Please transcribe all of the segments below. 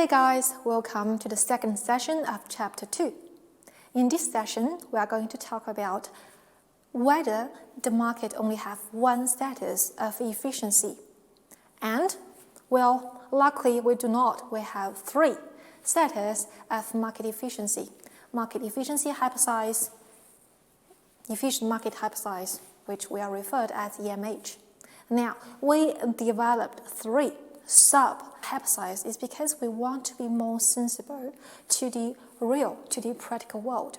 Hey guys, welcome to the second session of Chapter 2. In this session, we are going to talk about whether the market only has one status of efficiency. And, well, luckily we do not. We have three status of market efficiency. Market efficiency hypersides, efficient market hypersides, which we are referred as EMH. Now, we developed three sub-hypersides is because we want to be more sensible to the real, to the practical world.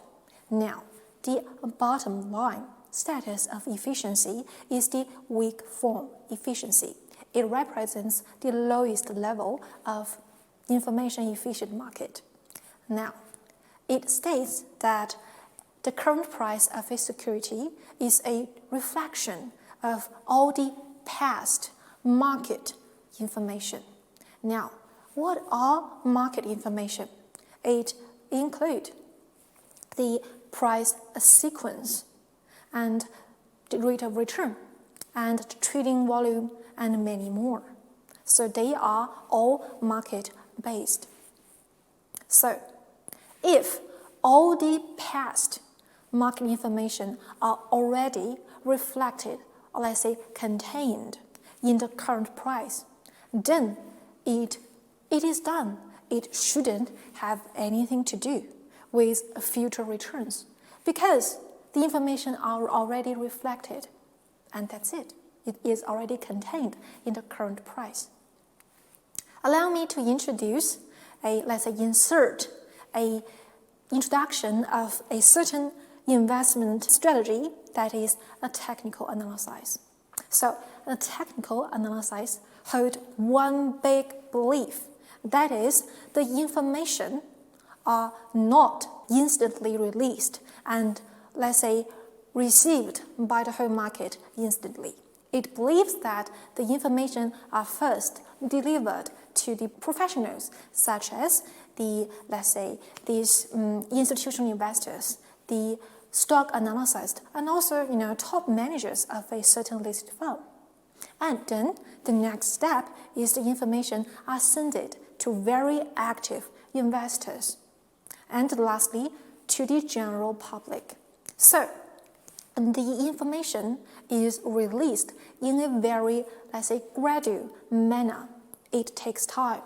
Now, the bottom line status of efficiency is the weak form efficiency. It represents the lowest level of information efficient market. Now, it states that the current price of a security is a reflection of all the past market information. Now, what are market information? It includes the price sequence and the rate of return and the trading volume and many more. So they are all market-based. So if all the past market information are already reflected, or let's say contained in the current price, then it is done. It shouldn't have anything to do with future returns because the information are already reflected, and that's it. It is already contained in the current price. Allow me to introduce insert a introduction of a certain investment strategy that is a technical analysis. So a technical analysis hold one big belief, that is, the information are not instantly released and, let's say, received by the whole market instantly. It believes that the information are first delivered to the professionals, such as the, let's say, these institutional investors, the stock analysts, and also, top managers of a certain listed firm. And then the next step is the information are sent to very active investors. And lastly, to the general public. So the information is released in a very, let's say, gradual manner. It takes time.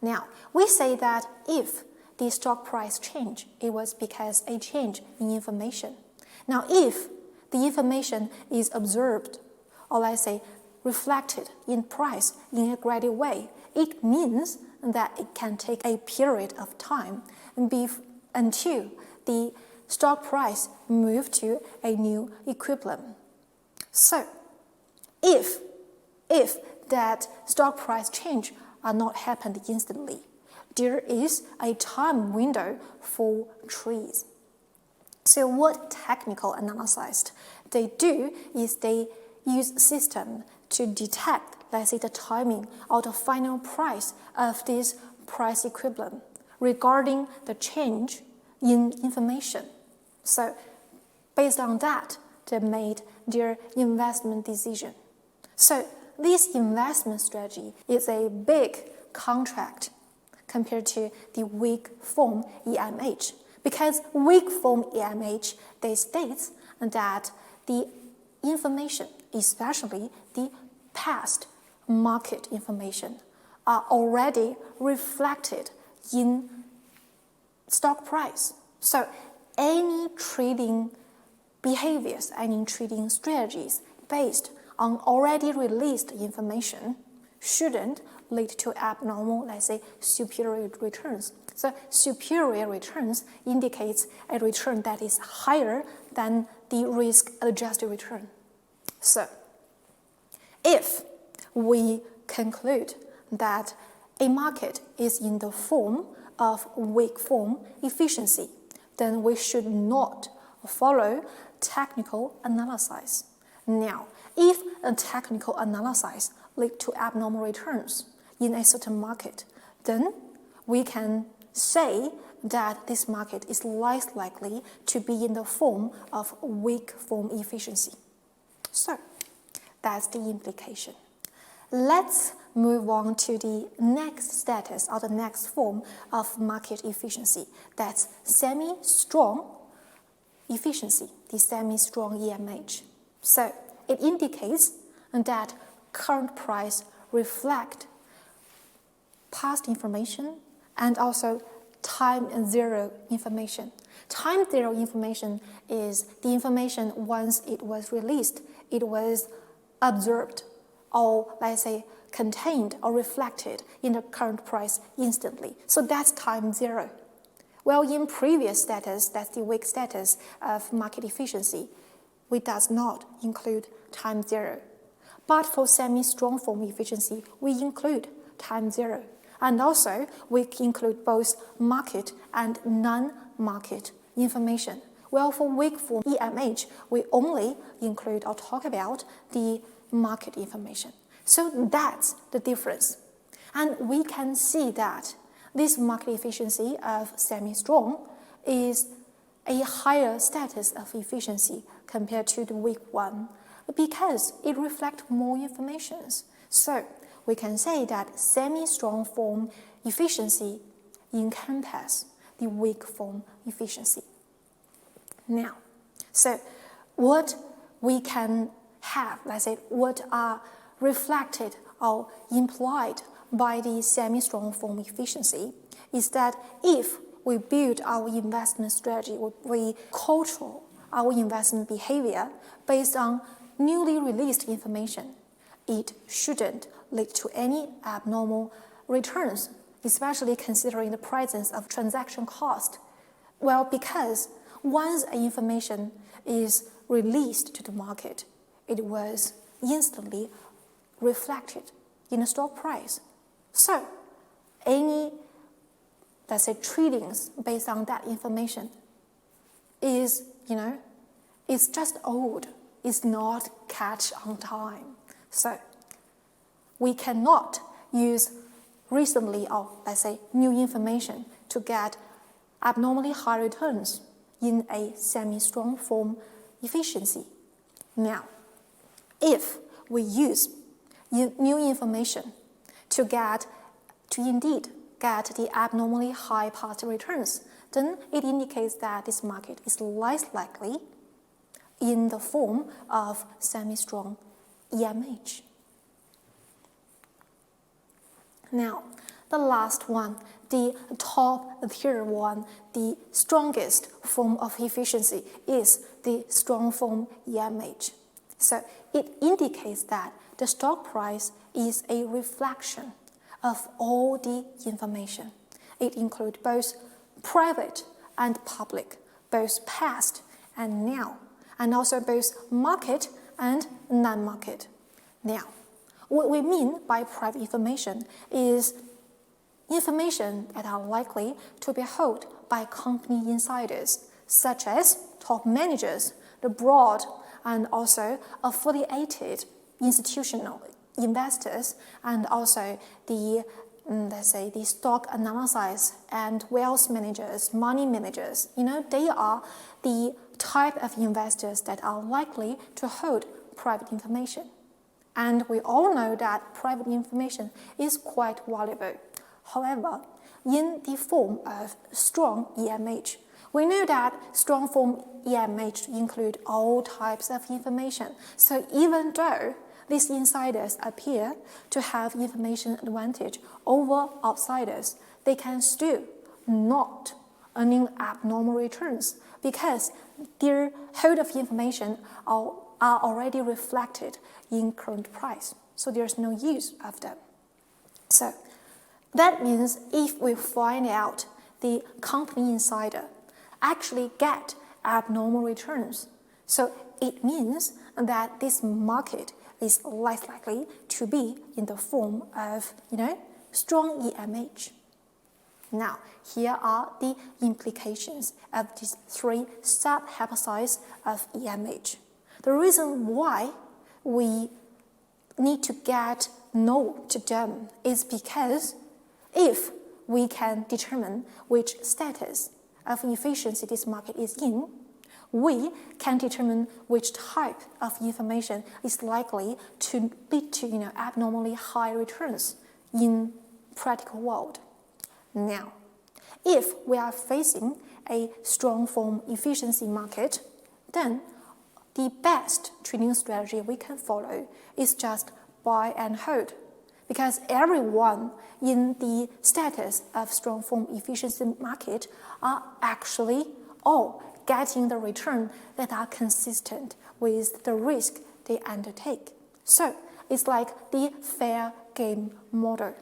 Now, we say that if the stock price change, it was because a change in information. Now, if the information is observed, or let's say reflected in price in a gradual way, it means that it can take a period of time until the stock price move to a new equilibrium. So, if that stock price change are not happened instantly, there is a time window for trees. So what technical analysts they do is they use system to detect, let's say, the timing or the final price of this price equilibrium regarding the change in information. So based on that, they made their investment decision. So this investment strategy is a big contract compared to the weak form EMH. Because weak form EMH, they states that the information, especially the past market information, are already reflected in stock price. So any trading behaviors, any trading strategies based on already released information shouldn't lead to abnormal, let's say, superior returns. So superior returns indicates a return that is higher than the risk-adjusted return. So if we conclude that a market is in the form of weak form efficiency, then we should not follow technical analysis. Now, if a technical analysis lead to abnormal returns in a certain market, then we can say that this market is less likely to be in the form of weak form efficiency. So that's the implication. Let's move on to the next status or the next form of market efficiency. That's semi-strong efficiency, the semi-strong EMH. So it indicates that current price reflect past information and also time zero information. Time zero information is the information once it was released, it was observed, or let's say contained or reflected in the current price instantly. So that's time zero. Well, in previous status, that's the weak status of market efficiency, we does not include time zero. But for semi-strong form efficiency, we include time zero. And also, we include both market and non-market information. Well, for weak form EMH, we only include or talk about the market information. So that's the difference. And we can see that this market efficiency of semi-strong is a higher status of efficiency compared to the weak one because it reflects more information. So we can say that semi-strong form efficiency encompasses the weak form efficiency. Now, so what we can have, let's say, what are reflected or implied by the semi-strong form efficiency is that if we build our investment strategy, we control our investment behavior based on newly released information, it shouldn't lead to any abnormal returns, especially considering the presence of transaction cost. Well, because once information is released to the market, it was instantly reflected in the stock price. So any, let's say, tradings based on that information is, it's just old. It's not catch on time. So we cannot use recently or, let's say, new information to get abnormally high returns in a semi-strong form efficiency. Now, if we use new information to indeed get the abnormally high past returns, then it indicates that this market is less likely in the form of semi-strong EMH. Now, the last one, the top tier one, the strongest form of efficiency is the strong form EMH. So it indicates that the stock price is a reflection of all the information. It includes both private and public, both past and now, and also both market and non-market. Now, what we mean by private information is information that are likely to be held by company insiders, such as top managers, the board, and also affiliated institutional investors, and also the, let's say, the stock analysts and wealth managers, money managers. They are the type of investors that are likely to hold private information. And we all know that private information is quite valuable. However, in the form of strong EMH, we know that strong form EMH include all types of information. So even though these insiders appear to have information advantage over outsiders, they can still not earning abnormal returns because their hold of information are already reflected in current price. So there's no use of them. So that means if we find out the company insider actually get abnormal returns, so it means that this market is less likely to be in the form of, strong EMH. Now, here are the implications of these three sub-hypersides of EMH. The reason why we need to get know to them is because if we can determine which status of efficiency this market is in, we can determine which type of information is likely to lead to abnormally high returns in practical world. Now, if we are facing a strong form efficiency market, then the best trading strategy we can follow is just buy and hold, because everyone in the status of strong form efficiency market are actually all getting the return that are consistent with the risk they undertake. So it's like the fair game model.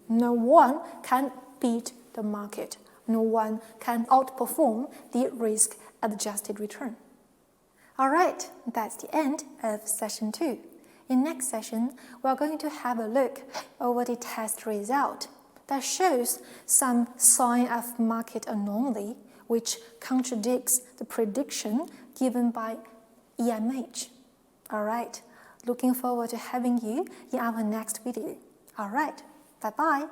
No one can beat the market. No one can outperform the risk-adjusted return. All right, that's the end of session 2. In next session, we're going to have a look over the test result that shows some sign of market anomaly which contradicts the prediction given by EMH. All right, looking forward to having you in our next video. All right, bye-bye.